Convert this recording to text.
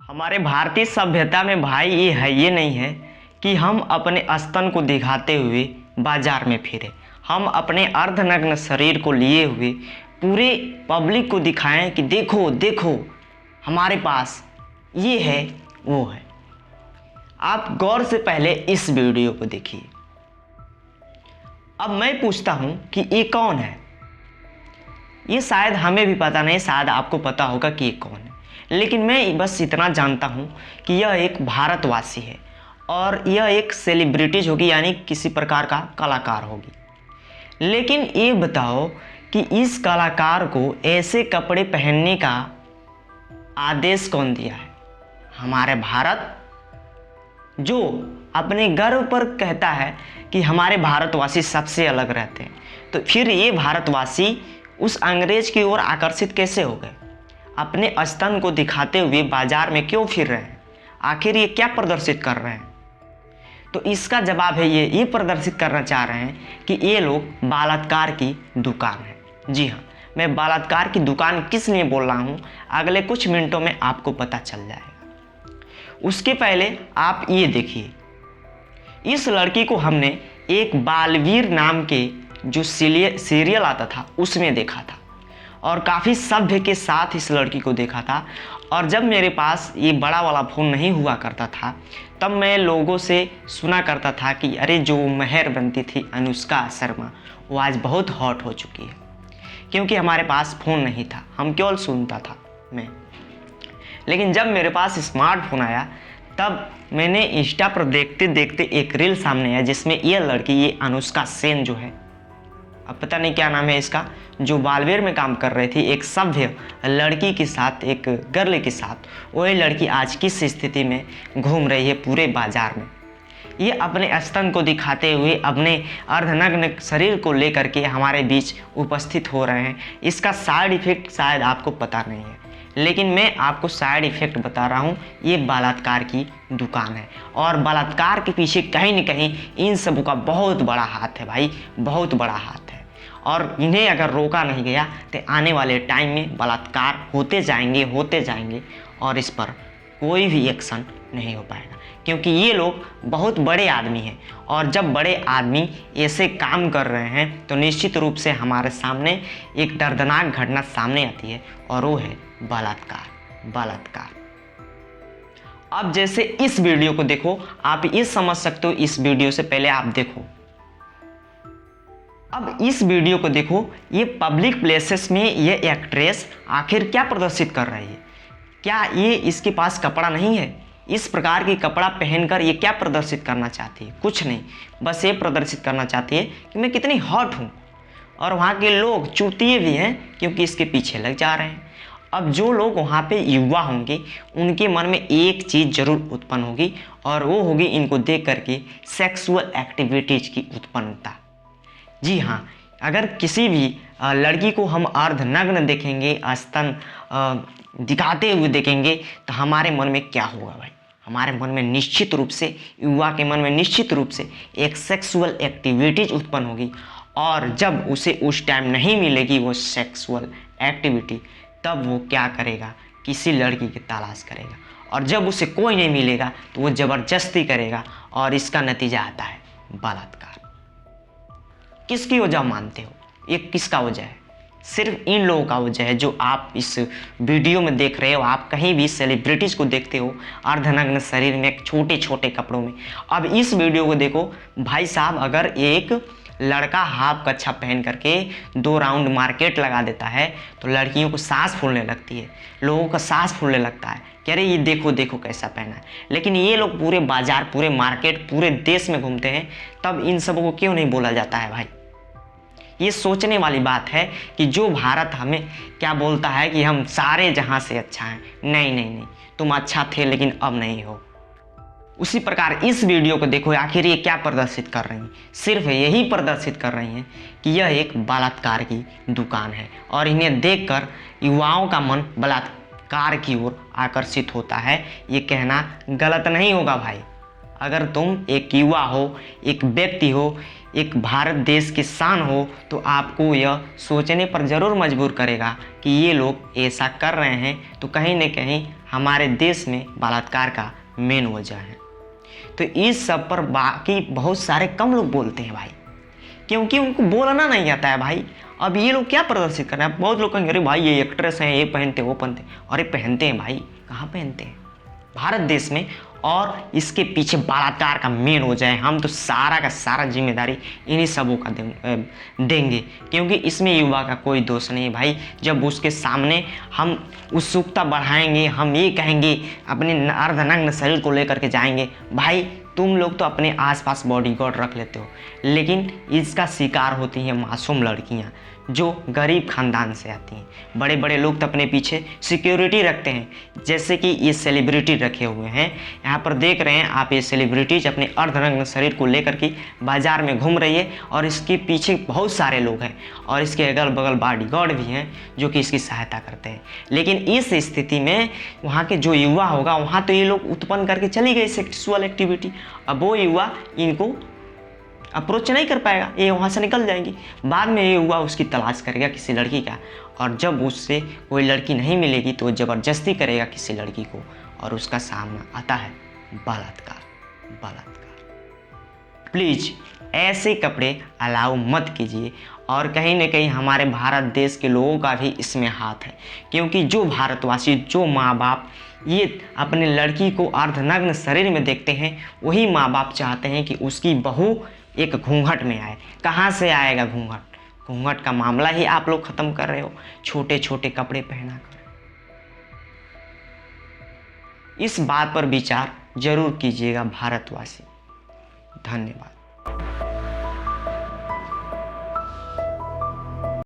हमारे भारतीय सभ्यता में भाई ये नहीं है कि हम अपने स्तन को दिखाते हुए बाजार में फिरें। हम अपने अर्धनग्न शरीर को लिए हुए पूरे पब्लिक को दिखाएं कि देखो देखो हमारे पास ये है वो है। आप गौर से पहले इस वीडियो को देखिए। अब मैं पूछता हूं कि ये कौन है। ये शायद हमें भी पता नहीं, शायद आपको पता होगा कि ये कौन है, लेकिन मैं बस इतना जानता हूं कि यह एक भारतवासी है और यह एक सेलिब्रिटीज होगी, यानी किसी प्रकार का कलाकार होगी। लेकिन ये बताओ कि इस कलाकार को ऐसे कपड़े पहनने का आदेश कौन दिया है? हमारे भारत, जो अपने गर्व पर कहता है कि हमारे भारतवासी सबसे अलग रहते हैं। तो फिर ये भारतवासी उस अंग्रेज की ओर आकर्षित कैसे हो गए? अपने स्तन को दिखाते हुए बाजार में क्यों फिर रहे हैं? आखिर ये क्या प्रदर्शित कर रहे हैं? तो इसका जवाब है ये प्रदर्शित करना चाह रहे हैं कि ये लोग बलात्कार की दुकान है। जी हाँ, मैं बलात्कार की दुकान किस लिए बोल रहा हूँ अगले कुछ मिनटों में आपको पता चल जाएगा। उसके पहले आप ये देखिए, इस लड़की को हमने एक बालवीर नाम के जो सीरियल आता था उसमें देखा था और काफ़ी सभ्य के साथ इस लड़की को देखा था। और जब मेरे पास ये बड़ा वाला फ़ोन नहीं हुआ करता था तब मैं लोगों से सुना करता था कि अरे जो मेहर बनती थी अनुष्का शर्मा, वो आज बहुत हॉट हो चुकी है। क्योंकि हमारे पास फ़ोन नहीं था, हम केवल सुनता था मैं। लेकिन जब मेरे पास स्मार्टफोन आया तब मैंने इंस्टा पर देखते देखते एक रील सामने आया जिसमें ये लड़की, ये अनुष्का सेन जो है, अब पता नहीं क्या नाम है इसका, जो बालवीर में काम कर रही थी एक सभ्य लड़की के साथ, एक गर्ल के साथ, वही लड़की आज किस स्थिति में घूम रही है पूरे बाजार में। ये अपने स्तन को दिखाते हुए अपने अर्धनग्न शरीर को लेकर के हमारे बीच उपस्थित हो रहे हैं। इसका साइड इफेक्ट शायद आपको पता नहीं है, लेकिन मैं आपको साइड इफेक्ट बता रहा हूँ। ये बलात्कार की दुकान है और बलात्कार के पीछे कहीं न कहीं इन सबों का बहुत बड़ा हाथ है भाई, बहुत बड़ा हाथ है। और इन्हें अगर रोका नहीं गया तो आने वाले टाइम में बलात्कार होते जाएंगे और इस पर कोई भी एक्शन नहीं हो पाएगा, क्योंकि ये लोग बहुत बड़े आदमी हैं। और जब बड़े आदमी ऐसे काम कर रहे हैं तो निश्चित रूप से हमारे सामने एक दर्दनाक घटना सामने आती है और वो है बलात्कार। अब जैसे इस वीडियो को देखो, आप ये समझ सकते हो। इस वीडियो से पहले आप देखो, अब इस वीडियो को देखो। ये पब्लिक प्लेसेस में ये एक्ट्रेस आखिर क्या प्रदर्शित कर रही है? क्या ये इसके पास कपड़ा नहीं है? इस प्रकार की कपड़ा पहनकर ये क्या प्रदर्शित करना चाहती है? कुछ नहीं, बस ये प्रदर्शित करना चाहती है कि मैं कितनी हॉट हूँ। और वहाँ के लोग चूतिए भी हैं क्योंकि इसके पीछे लग जा रहे हैं। अब जो लोग वहाँ पे युवा होंगे उनके मन में एक चीज़ जरूर उत्पन्न होगी और वो होगी इनको देख करके सेक्सुअल एक्टिविटीज की उत्पन्नता। जी हाँ, अगर किसी भी लड़की को हम अर्धनग्न देखेंगे, स्तन दिखाते हुए देखेंगे तो हमारे मन में क्या होगा भाई? हमारे मन में निश्चित रूप से, युवा के मन में निश्चित रूप से एक सेक्सुअल एक्टिविटीज उत्पन्न होगी। और जब उसे उस टाइम नहीं मिलेगी वो सेक्सुअल एक्टिविटी, तब वो क्या करेगा? किसी लड़की की तलाश करेगा। और जब उसे कोई नहीं मिलेगा तो वो ज़बरदस्ती करेगा और इसका नतीजा आता है बलात्कार। किसकी वजह मानते हो? ये किसका वजह है? सिर्फ इन लोगों का वजह है जो आप इस वीडियो में देख रहे हो। आप कहीं भी सेलिब्रिटीज़ को देखते हो अर्धनग्न शरीर में, छोटे छोटे कपड़ों में। अब इस वीडियो को देखो भाई साहब, अगर एक लड़का हाफ कच्छा पहन करके 2 राउंड मार्केट लगा देता है तो लड़कियों को सांस फूलने लगती है, लोगों का सांस फूलने लगता है कि अरे ये देखो देखो कैसा पहना है। लेकिन ये लोग पूरे बाजार, पूरे मार्केट, पूरे देश में घूमते हैं, तब इन सबों को क्यों नहीं बोला जाता है भाई? ये सोचने वाली बात है कि जो भारत हमें क्या बोलता है कि हम सारे जहां से अच्छा हैं। नहीं नहीं नहीं, तुम अच्छा थे लेकिन अब नहीं हो। उसी प्रकार इस वीडियो को देखो, आखिर ये क्या प्रदर्शित कर रही हैं? सिर्फ यही प्रदर्शित कर रही हैं कि यह एक बलात्कार की दुकान है और इन्हें देखकर युवाओं का मन बलात्कार की ओर आकर्षित होता है। ये कहना गलत नहीं होगा भाई। अगर तुम एक युवा हो, एक व्यक्ति हो, एक भारत देश की शान हो, तो आपको यह सोचने पर ज़रूर मजबूर करेगा कि ये लोग ऐसा कर रहे हैं तो कहीं न कहीं हमारे देश में बलात्कार का मेन वजह है। तो इस सब पर बाकी बहुत सारे कम लोग बोलते हैं भाई, क्योंकि उनको बोलना नहीं आता है भाई। अब ये लोग क्या प्रदर्शित कर रहे हैं? बहुत लोग कहेंगे अरे भाई ये एक्ट्रेस हैं, ये पहनते वो पहनते। अरे पहनते हैं भाई, कहाँ पहनते हैं? भारत देश में, और इसके पीछे बलात्कार का मेन हो जाए, हम तो सारा का सारा जिम्मेदारी इन्हीं सबों का देंगे, क्योंकि इसमें युवा का कोई दोष नहीं है भाई। जब उसके सामने हम उत्सुकता बढ़ाएंगे, हम ये कहेंगे, अपने अर्धनग्न शरीर को लेकर के जाएंगे, भाई तुम लोग तो अपने आसपास बॉडीगार्ड रख लेते हो, लेकिन इसका शिकार होती हैं मासूम लड़कियां जो गरीब खानदान से आती हैं। बड़े बड़े लोग तो अपने पीछे सिक्योरिटी रखते हैं, जैसे कि ये सेलिब्रिटी रखे हुए हैं। यहाँ पर देख रहे हैं आप, ये सेलिब्रिटीज अपने अर्धनग्न शरीर को लेकर के बाजार में घूम रही है, और इसके पीछे बहुत सारे लोग हैं, और इसके अगल बगल बॉडीगार्ड भी हैं जो कि इसकी सहायता करते हैं। लेकिन इस स्थिति में वहाँ के जो युवा होगा, वहाँ तो ये लोग उत्पन्न करके चली गई सेक्सुअल एक्टिविटी। अब वो युवा इनको अप्रोच नहीं कर पाएगा, ये वहाँ से निकल जाएंगी। बाद में ये युवा उसकी तलाश करेगा किसी लड़की का, और जब उससे कोई लड़की नहीं मिलेगी तो ज़बरदस्ती करेगा किसी लड़की को, और उसका सामना आता है बलात्कार। प्लीज़ ऐसे कपड़े अलाउ मत कीजिए, और कहीं ना कहीं हमारे भारत देश के लोगों का भी इसमें हाथ है, क्योंकि जो भारतवासी, जो माँ बाप ये अपने लड़की को अर्धनग्न शरीर में देखते हैं, वही माँ बाप चाहते हैं कि उसकी बहू एक घूंघट में आए। कहाँ से आएगा घूंघट? घूंघट का मामला ही आप लोग ख़त्म कर रहे हो छोटे छोटे कपड़े पहना कर। इस बात पर विचार जरूर कीजिएगा भारतवासी। धन्यवाद।